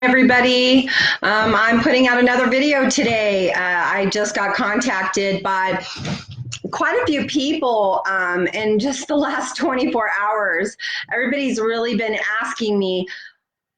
Everybody. I'm putting out another video today. I just got contacted by quite a few people in just the last 24 hours. Everybody's really been asking me,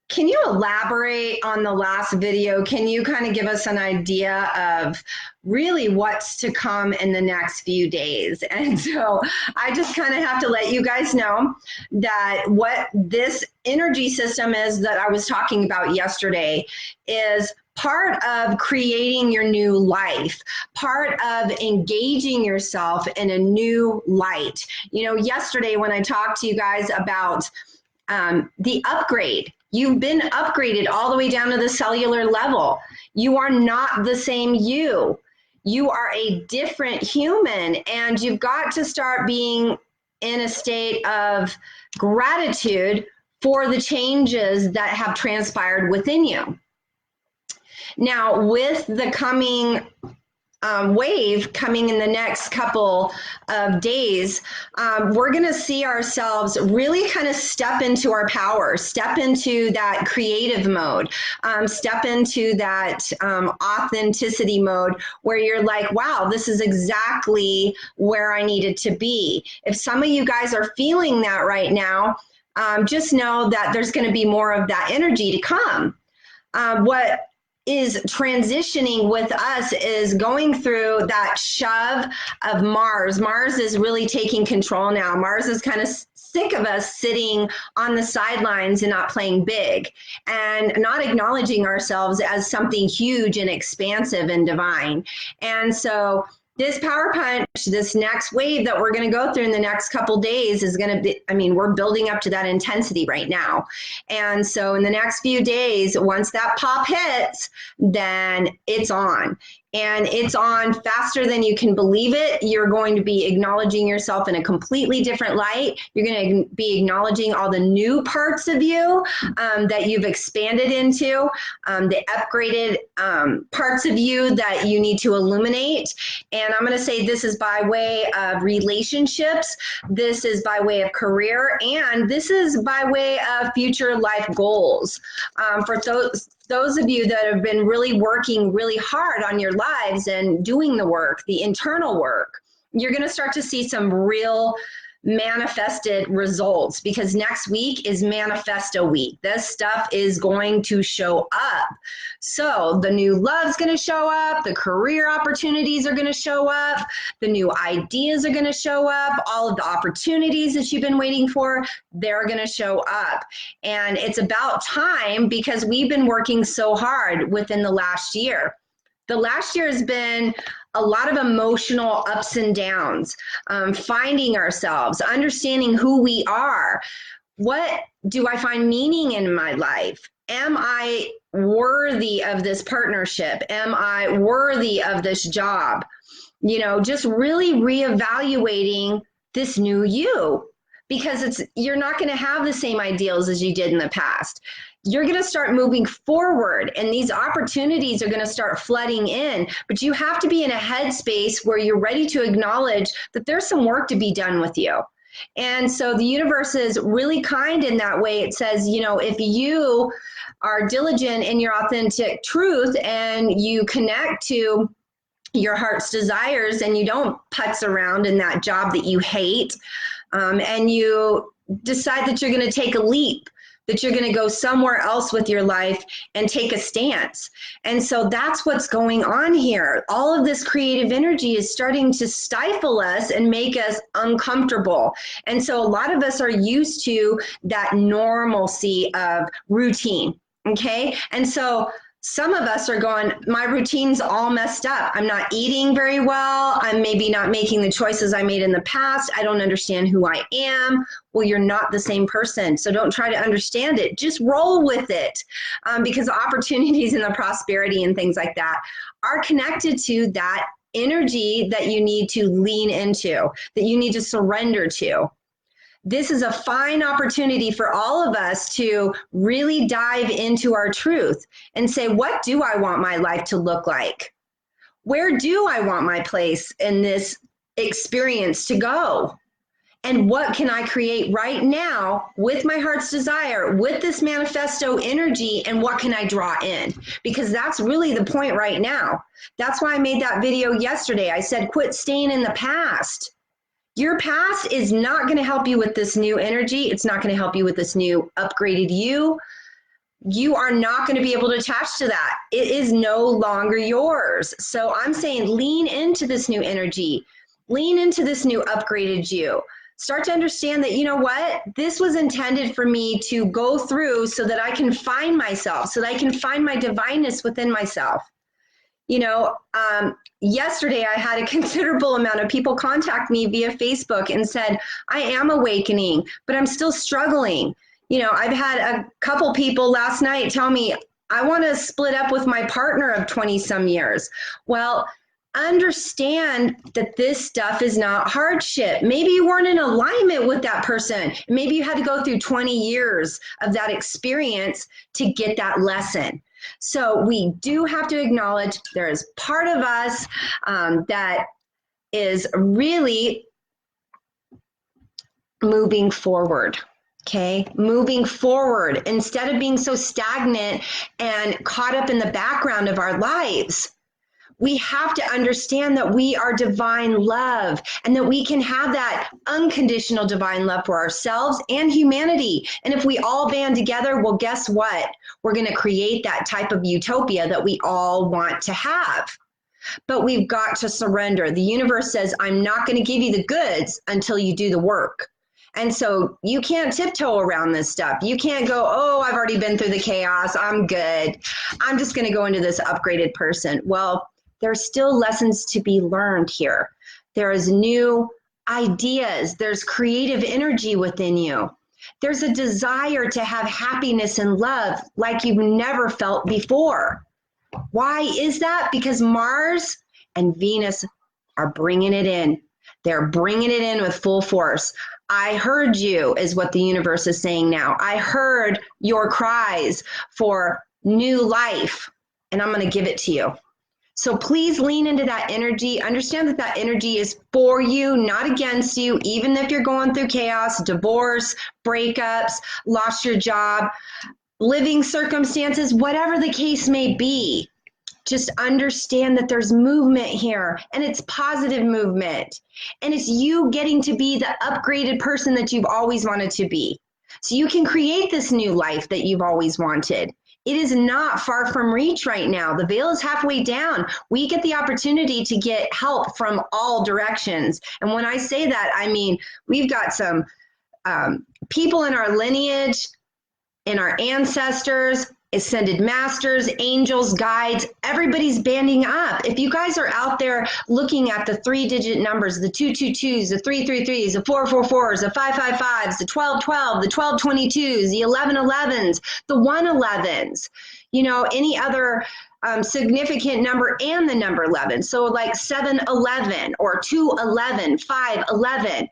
can you elaborate on the last video? Can you kind of give us an idea of really what's to come in the next few days? And so I just kind of have to let you guys know that what this energy system is that I was talking about yesterday is part of creating your new life, part of engaging yourself in a new light. You know, yesterday when I talked to you guys about the upgrade, you've been upgraded all the way down to the cellular level. You are not the same you. You are a different human, and you've got to start being in a state of gratitude for the changes that have transpired within you. Now, with the coming wave coming in the next couple of days, we're going to see ourselves really kind of step into our power, step into that creative mode, step into that authenticity mode where you're like, wow, this is exactly where I needed to be. If some of you guys are feeling that right now, just know that there's going to be more of that energy to come. What is transitioning with us is going through that shove of Mars. Mars is really taking control now. Mars is kind of sick of us sitting on the sidelines and not playing big and not acknowledging ourselves as something huge and expansive and divine. And so this power punch, this next wave that we're going to go through in the next couple days is going to be, I mean, we're building up to that intensity right now. And so in the next few days, once that pop hits, then it's on. And it's on faster than you can believe it. You're going to be acknowledging yourself in a completely different light. You're going to be acknowledging all the new parts of you that you've expanded into, the upgraded parts of you that you need to illuminate. And I'm going to say this is by way of relationships, this is by way of career, and this is by way of future life goals. For those of you that have been really working really hard on your lives and doing the work, the internal work, you're going to start to see some real manifested results, because next week is manifesto week. This stuff is going to show up. So the new love's going to show up, the career opportunities are going to show up, the new ideas are going to show up, all of the opportunities that you've been waiting for, they're going to show up. And it's about time, because we've been working so hard within the last year. The last year has been a lot of emotional ups and downs, finding ourselves, understanding who we are. What do I find meaning in my life? Am I worthy of this partnership? Am I worthy of this job? You know, just really reevaluating this new you, because you're not going to have the same ideals as you did in the past. You're going to start moving forward, and these opportunities are going to start flooding in, but you have to be in a headspace where you're ready to acknowledge that there's some work to be done with you. And so the universe is really kind in that way. It says, you know, if you are diligent in your authentic truth and you connect to your heart's desires and you don't putz around in that job that you hate, and you decide that you're going to take a leap, that you're going to go somewhere else with your life and take a stance. And so that's what's going on here. All of this creative energy is starting to stifle us and make us uncomfortable. And so a lot of us are used to that normalcy of routine, okay? And so some of us are going, my routine's all messed up. I'm not eating very well. I'm maybe not making the choices I made in the past. I don't understand who I am. Well, you're not the same person. So don't try to understand it. Just roll with it, because the opportunities and the prosperity and things like that are connected to that energy that you need to lean into, that you need to surrender to. This is a fine opportunity for all of us to really dive into our truth and say, what do I want my life to look like? Where do I want my place in this experience to go? And what can I create right now with my heart's desire, with this manifesto energy, and what can I draw in? Because that's really the point right now. That's why I made that video yesterday. I said, quit staying in the past. Your past is not going to help you with this new energy. It's not going to help you with this new upgraded you. You are not going to be able to attach to that. It is no longer yours. So I'm saying lean into this new energy. Lean into this new upgraded you. Start to understand that, you know what, this was intended for me to go through so that I can find myself, so that I can find my divineness within myself. You know, yesterday I had a considerable amount of people contact me via Facebook and said, I am awakening, but I'm still struggling. You know, I've had a couple people last night tell me, I want to split up with my partner of 20 some years. Well, understand that this stuff is not hardship. Maybe you weren't in alignment with that person. Maybe you had to go through 20 years of that experience to get that lesson. So we do have to acknowledge there is part of us that is really moving forward. Okay, moving forward instead of being so stagnant and caught up in the background of our lives. We have to understand that we are divine love and that we can have that unconditional divine love for ourselves and humanity. And if we all band together, well, guess what? We're going to create that type of utopia that we all want to have. But we've got to surrender. The universe says, I'm not going to give you the goods until you do the work. And so you can't tiptoe around this stuff. You can't go, oh, I've already been through the chaos. I'm good. I'm just going to go into this upgraded person. Well, there's still lessons to be learned here. There is new ideas. There's creative energy within you. There's a desire to have happiness and love like you've never felt before. Why is that? Because Mars and Venus are bringing it in. They're bringing it in with full force. I heard you is what the universe is saying now. I heard your cries for new life, and I'm going to give it to you. So please lean into that energy. Understand that that energy is for you, not against you, even if you're going through chaos, divorce, breakups, lost your job, living circumstances, whatever the case may be. Just understand that there's movement here, and it's positive movement. And it's you getting to be the upgraded person that you've always wanted to be. So you can create this new life that you've always wanted. It is not far from reach right now. The veil is halfway down. We get the opportunity to get help from all directions. And when I say that, I mean, we've got some people in our lineage, in our ancestors, ascended masters, angels, guides, everybody's banding up. If you guys are out there looking at the 3-digit numbers, the 222s, the 333s, the 444s, the 555s, the 1212, the 1222s, the 1111s, the 111s, you know, any other significant number and the number 11. So like 711 or 211, 511.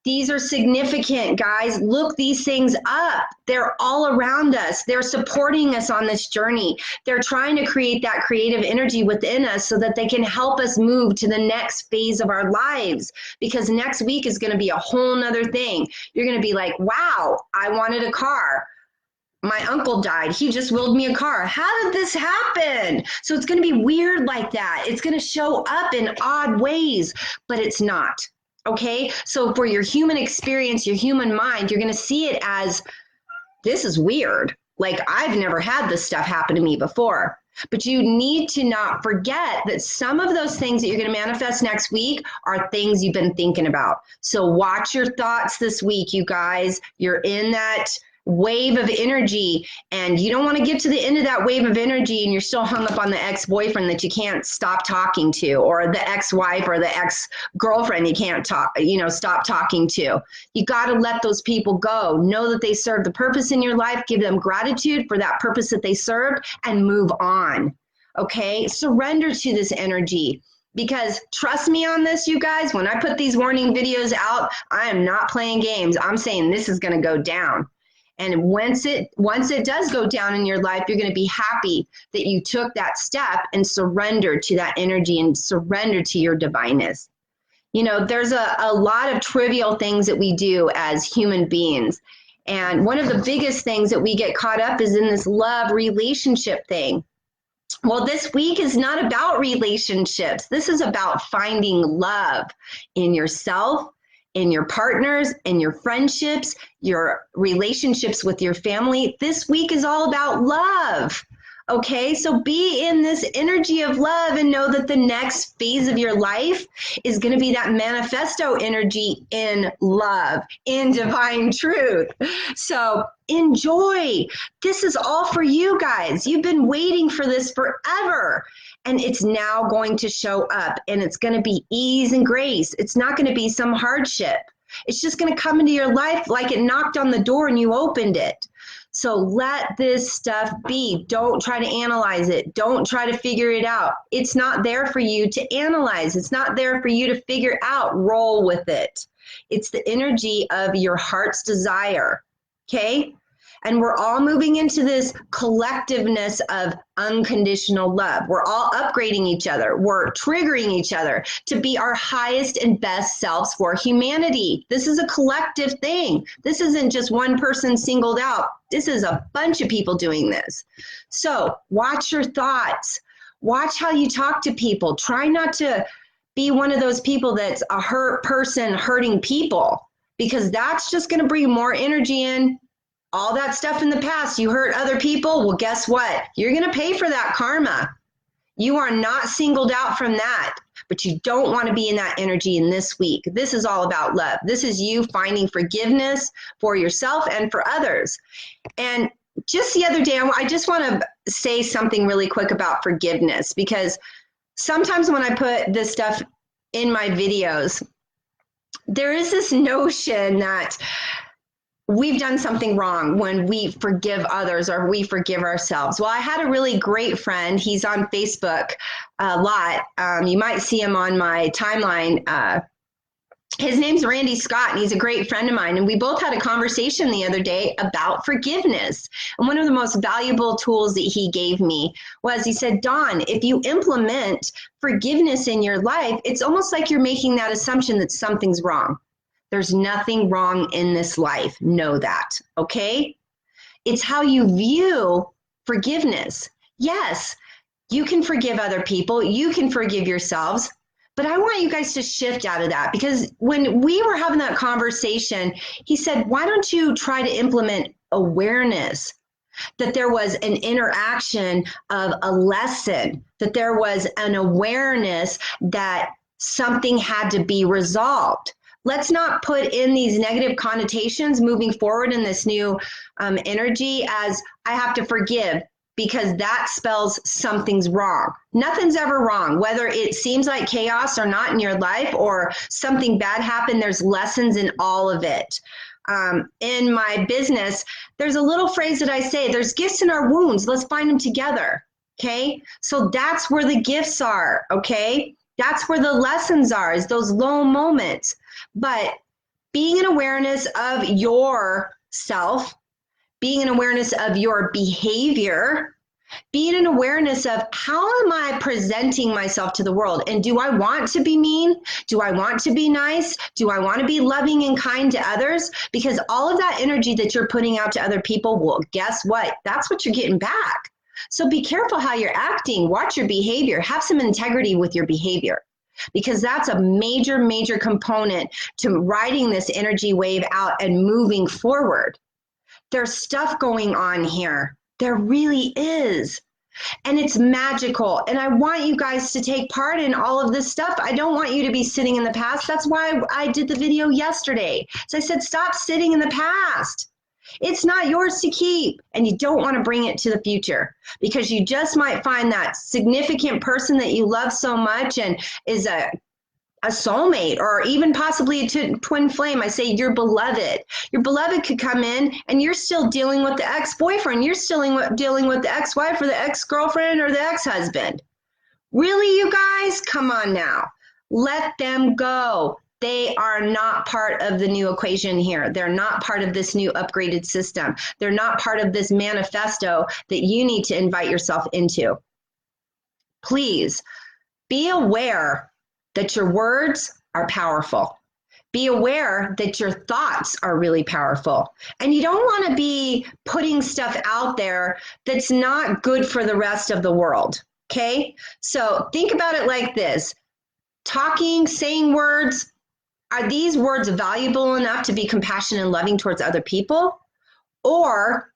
These are significant, guys. Look these things up. They're all around us. They're supporting us on this journey. They're trying to create that creative energy within us so that they can help us move to the next phase of our lives. Because next week is going to be a whole nother thing. You're going to be like, wow, I wanted a car. My uncle died. He just willed me a car. How did this happen? So it's going to be weird like that. It's going to show up in odd ways, but it's not. Okay, so for your human experience, your human mind, you're going to see it as, this is weird. Like, I've never had this stuff happen to me before. But you need to not forget that some of those things that you're going to manifest next week are things you've been thinking about. So watch your thoughts this week, you guys. You're in that wave of energy, and you don't want to get to the end of that wave of energy and you're still hung up on the ex-boyfriend that you can't stop talking to, or the ex-wife or the ex-girlfriend you can't stop talking to. You got to let those people go. Know that they serve the purpose in your life. Give them gratitude for that purpose that they served and move on. Okay? Surrender to this energy. Because trust me on this, you guys, when I put these warning videos out, I am not playing games. I'm saying this is going to go down. And once it does go down in your life, you're going to be happy that you took that step and surrendered to that energy and surrendered to your divineness. You know, there's a lot of trivial things that we do as human beings. And one of the biggest things that we get caught up is in this love relationship thing. Well, this week is not about relationships. This is about finding love in yourself, in your partners, in your friendships, your relationships with your family. This week is all about love. Okay, so be in this energy of love and know that the next phase of your life is going to be that manifesto energy in love, in divine truth. So enjoy. This is all for you guys. You've been waiting for this forever, and it's now going to show up, and it's going to be ease and grace. It's not going to be some hardship. It's just going to come into your life like it knocked on the door and you opened it. So let this stuff be. Don't try to analyze it. Don't try to figure it out. It's not there for you to analyze. It's not there for you to figure out. Roll with it. It's the energy of your heart's desire. Okay? And we're all moving into this collectiveness of unconditional love. We're all upgrading each other. We're triggering each other to be our highest and best selves for humanity. This is a collective thing. This isn't just one person singled out. This is a bunch of people doing this. So watch your thoughts. Watch how you talk to people. Try not to be one of those people that's a hurt person hurting people, because that's just going to bring more energy in. All that stuff in the past, you hurt other people, well, guess what? You're going to pay for that karma. You are not singled out from that, but you don't want to be in that energy in this week. This is all about love. This is you finding forgiveness for yourself and for others. And just the other day, I just want to say something really quick about forgiveness, because sometimes when I put this stuff in my videos, there is this notion that we've done something wrong when we forgive others or we forgive ourselves. Well, I had a really great friend. He's on Facebook a lot. You might see him on my timeline. His name's Randy Scott, and he's a great friend of mine. And we both had a conversation the other day about forgiveness. And one of the most valuable tools that he gave me was, he said, Dawn, if you implement forgiveness in your life, it's almost like you're making that assumption that something's wrong. There's nothing wrong in this life. Know that, okay? It's how you view forgiveness. Yes, you can forgive other people. You can forgive yourselves. But I want you guys to shift out of that, because when we were having that conversation, he said, why don't you try to implement awareness that there was an interaction of a lesson, that there was an awareness that something had to be resolved. Let's not put in these negative connotations moving forward in this new energy as I have to forgive, because that spells something's wrong. Nothing's ever wrong. Whether it seems like chaos or not in your life, or something bad happened, there's lessons in all of it. In my business, there's a little phrase that I say, there's gifts in our wounds. Let's find them together. Okay. So that's where the gifts are. Okay. That's where the lessons are, is those low moments. But being an awareness of yourself, being an awareness of your behavior, being an awareness of how am I presenting myself to the world? And do I want to be mean? Do I want to be nice? Do I want to be loving and kind to others? Because all of that energy that you're putting out to other people, well, guess what? That's what you're getting back. So be careful how you're acting. Watch your behavior. Have some integrity with your behavior, because that's a major, major component to riding this energy wave out and moving forward. There's stuff going on here. There really is. And it's magical. And I want you guys to take part in all of this stuff. I don't want you to be sitting in the past. That's why I did the video yesterday. So I said, stop sitting in the past. It's not yours to keep, and you don't want to bring it to the future, because you just might find that significant person that you love so much and is a soulmate, or even possibly a twin flame. I say your beloved. Your beloved could come in and you're still dealing with the ex-boyfriend. You're still dealing with the ex-wife or the ex-girlfriend or the ex-husband. Really, you guys? Come on now. Let them go. They are not part of the new equation here. They're not part of this new upgraded system. They're not part of this manifesto that you need to invite yourself into. Please be aware that your words are powerful. Be aware that your thoughts are really powerful. And you don't want to be putting stuff out there that's not good for the rest of the world. Okay? So think about it like this. Talking, saying words, are these words valuable enough to be compassionate and loving towards other people? Or,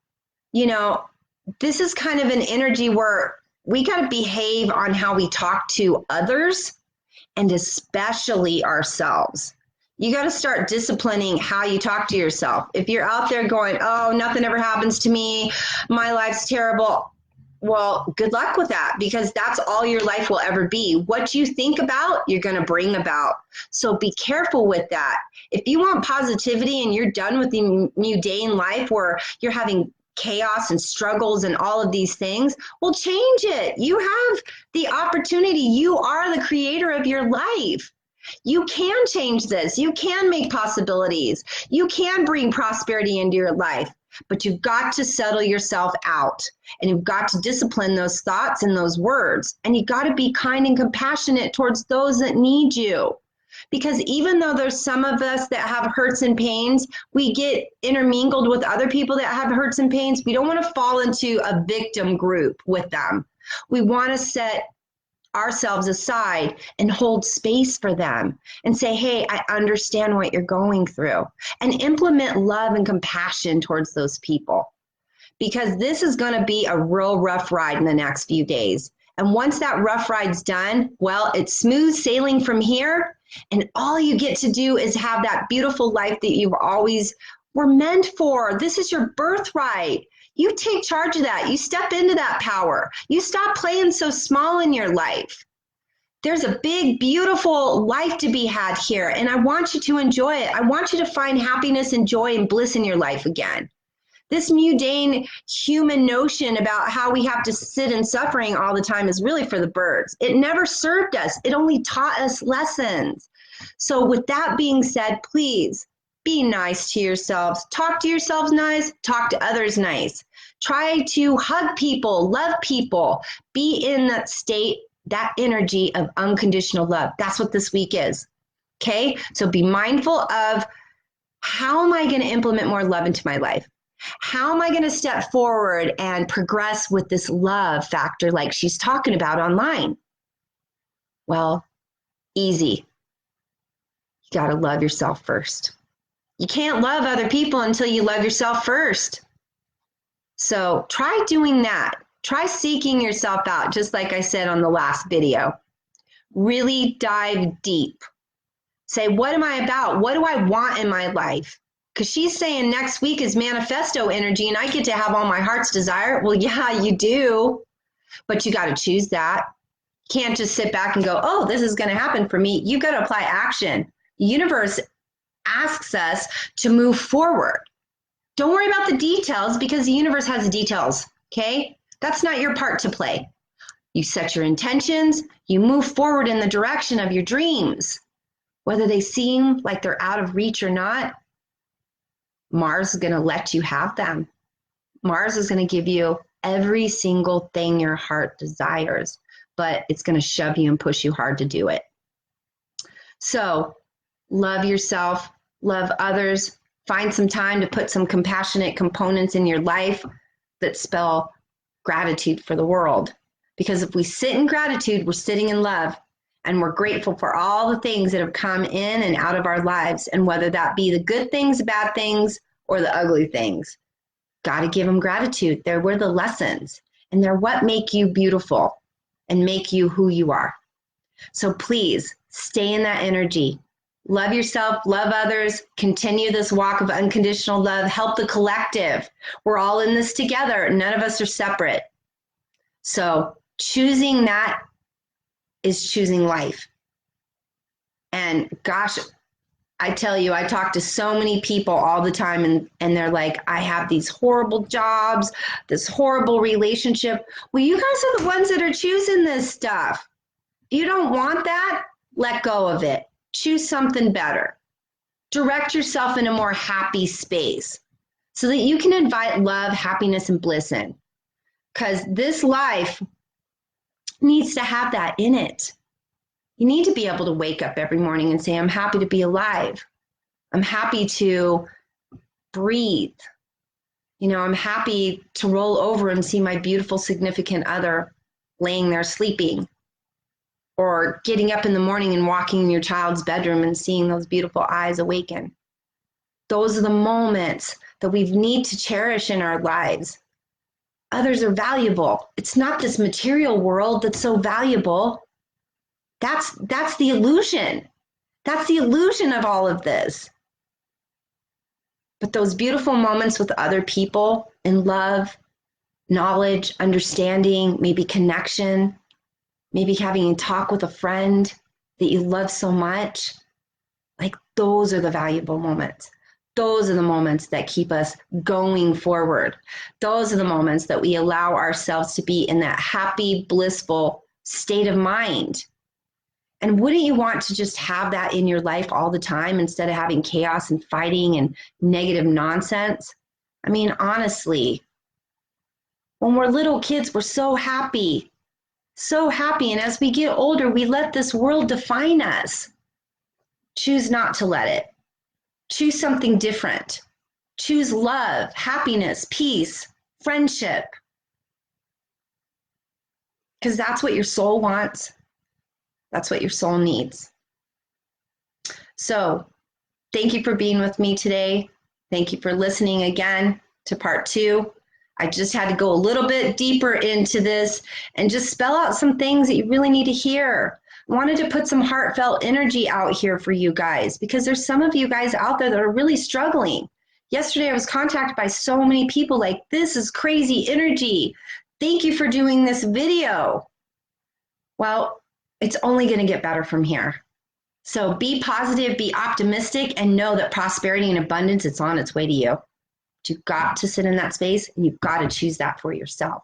this is kind of an energy where we got to behave on how we talk to others and especially ourselves. You got to start disciplining how you talk to yourself. If you're out there going, oh, nothing ever happens to me, my life's terrible. Well, good luck with that, because that's all your life will ever be. What you think about, you're going to bring about. So be careful with that. If you want positivity and you're done with the mundane life where you're having chaos and struggles and all of these things, well, change it. You have the opportunity. You are the creator of your life. You can change this. You can make possibilities. You can bring prosperity into your life, but you've got to settle yourself out, and you've got to discipline those thoughts and those words, and you've got to be kind and compassionate towards those that need you. Because even though there's some of us that have hurts and pains, we get intermingled with other people that have hurts and pains. We don't want to fall into a victim group with them. We want to set ourselves aside and hold space for them and say, hey, I understand what you're going through, and implement love and compassion towards those people, because this is going to be a real rough ride in the next few days. And once that rough ride's done, well, it's smooth sailing from here, and all you get to do is have that beautiful life that you've always were meant for. This is your birthright. You take charge of that. You step into that power. You stop playing so small in your life. There's a big, beautiful life to be had here, and I want you to enjoy it. I want you to find happiness and joy and bliss in your life again. This mundane human notion about how we have to sit in suffering all the time is really for the birds. It never served us. It only taught us lessons. So with that being said, please be nice to yourselves. Talk to yourselves nice. Talk to others nice. Try to hug people, love people. Be in that state, that energy of unconditional love. That's what this week is. Okay? So be mindful of, how am I going to implement more love into my life? How am I going to step forward and progress with this love factor like she's talking about online? Well, easy. You got to love yourself first. You can't love other people until you love yourself first. So try doing that. Try seeking yourself out, just like I said on the last video. Really dive deep. Say, what am I about? What do I want in my life? Because she's saying next week is manifesto energy and I get to have all my heart's desire. Well, yeah, you do. But you got to choose that. You can't just sit back and go, oh, this is going to happen for me. You got to apply action. The universe asks us to move forward. Don't worry about the details, because the universe has the details, okay? That's not your part to play. You set your intentions, you move forward in the direction of your dreams. Whether they seem like they're out of reach or not, Mars is going to let you have them. Mars is going to give you every single thing your heart desires, but it's going to shove you and push you hard to do it. So love yourself, love others, find some time to put some compassionate components in your life that spell gratitude for the world. Because if we sit in gratitude, we're sitting in love, and we're grateful for all the things that have come in and out of our lives. And whether that be the good things, bad things, or the ugly things, got to give them gratitude. They're where the lessons, and they're what make you beautiful and make you who you are. So please stay in that energy. Love yourself, love others, continue this walk of unconditional love, help the collective. We're all in this together. None of us are separate. So choosing that is choosing life. And gosh, I tell you, I talk to so many people all the time, and they're like, I have these horrible jobs, this horrible relationship. Well, you guys are the ones that are choosing this stuff. If you don't want that, let go of it. Choose something better. Direct yourself in a more happy space so that you can invite love, happiness, and bliss in. Because this life needs to have that in it. You need to be able to wake up every morning and say, I'm happy to be alive. I'm happy to breathe. You know, I'm happy to roll over and see my beautiful significant other laying there sleeping, or getting up in the morning and walking in your child's bedroom and seeing those beautiful eyes awaken. Those are the moments that we need to cherish in our lives. Others are valuable. It's not this material world that's so valuable. That's the illusion. That's the illusion of all of this. But those beautiful moments with other people in love, knowledge, understanding, maybe connection, maybe having a talk with a friend that you love so much, like those are the valuable moments. Those are the moments that keep us going forward. Those are the moments that we allow ourselves to be in that happy, blissful state of mind. And wouldn't you want to just have that in your life all the time instead of having chaos and fighting and negative nonsense? I mean, honestly, when we're little kids, we're so happy. So happy. And as we get older, we let this world define us. Choose not to let it. Choose something different. Choose love, happiness, peace, friendship. Because that's what your soul wants. That's what your soul needs. So, thank you for being with me today. Thank you for listening again to part 2. I just had to go a little bit deeper into this and just spell out some things that you really need to hear. I wanted to put some heartfelt energy out here for you guys, because there's some of you guys out there that are really struggling. Yesterday, I was contacted by so many people like, this is crazy energy. Thank you for doing this video. Well, it's only going to get better from here. So be positive, be optimistic, and know that prosperity and abundance, it's on its way to you. You've got to sit in that space, and you've got to choose that for yourself.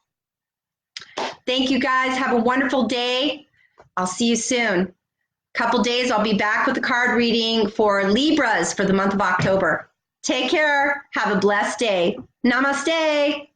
Thank you, guys. Have a wonderful day. I'll see you soon. Couple days, I'll be back with the card reading for Libras for the month of October. Take care. Have a blessed day. Namaste.